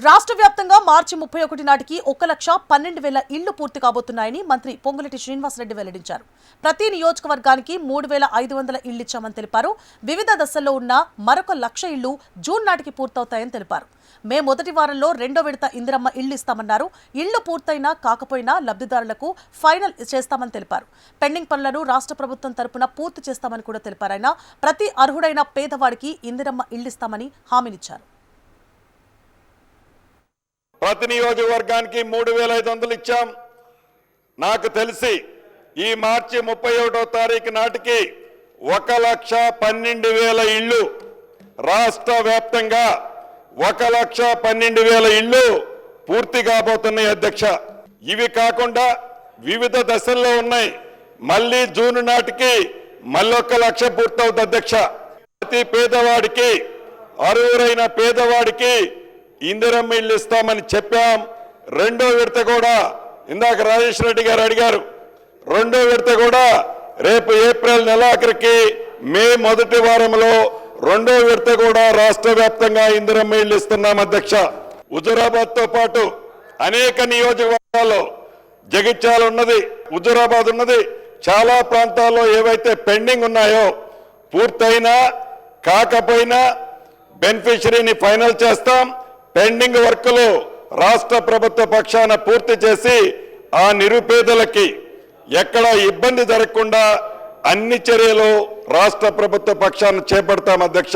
రాష్ట్ర వ్యాప్తంగా మార్చి 31 నాటికి 1,12,000 ఇళ్లు పూర్తి కాబోతున్నాయని మంత్రి పొంగులేటి శ్రీనివాసరెడ్డి వెల్లడించారు. ప్రతి నియోజకవర్గానికి 3,500 ఇళ్లు ఇచ్చామని తెలిపారు. వివిధ దశల్లో ఉన్న మరొక 1,00,000 ఇళ్లు జూన్ నాటికి పూర్తవుతాయని తెలిపారు. మే మొదటి వారంలో రెండో విడత ఇందిరమ్మ ఇళ్లు ఇస్తామన్నారు. ఇళ్లు పూర్తయినా కాకపోయినా లబ్ధిదారులకు ఫైనల్ చేస్తామని తెలిపారు. పెండింగ్ పనులను రాష్ట్ర ప్రభుత్వం తరపున పూర్తి చేస్తామని కూడా తెలిపారు. ఆయన ప్రతి అర్హుడైన పేదవాడికి ఇందిరమ్మ ఇళ్లు ఇస్తామని హామీనిచ్చారు. ప్రతి నియోజకవర్గానికి 3,500 ఇచ్చాం. నాకు తెలిసి ఈ మార్చి 31వ తారీఖు నాటికి 1,12,000 ఇళ్లు రాష్ట్ర వ్యాప్తంగా 1,12,000 ఇళ్లు పూర్తి కాబోతున్నాయి అధ్యక్ష. ఇవి కాకుండా వివిధ దశల్లో ఉన్నాయి. మళ్ళీ జూన్ నాటికి మళ్ళీ 1,00,000 పూర్తవుతుంది అధ్యక్ష. ప్రతి పేదవాడికి అర్హులైన పేదవాడికి ఇందిరమ్మ ఇల్లు ఇస్తామని చెప్పాం. రెండో విడత కూడా ఇందాక రాజేష్ రెడ్డి గారు అడిగారు. రెండో విడత కూడా రేపు ఏప్రిల్ నెలాఖరికి మే మొదటి వారంలో రెండో విడత కూడా రాష్ట్ర వ్యాప్తంగా ఇందిరమ్మ ఇల్లు ఇస్తున్నాం అధ్యక్ష. హుజూరాబాద్ తో పాటు అనేక నియోజకవర్గాల్లో జగిత్యాల ఉన్నది, హుజూరాబాద్ ఉన్నది, చాలా ప్రాంతాల్లో ఏవైతే పెండింగ్ ఉన్నాయో పూర్తయినా కాకపోయినా బెనిఫిషరీని ఫైనల్ చేస్తాం. పెండింగ్ వర్కులు రాష్ట్ర ప్రభుత్వ పక్షాన పూర్తి చేసి ఆ నిరుపేదలకి ఎక్కడ ఇబ్బంది జరగకుండా అన్ని చర్యలు రాష్ట్ర ప్రభుత్వ పక్షాన చేపడతాం అధ్యక్ష.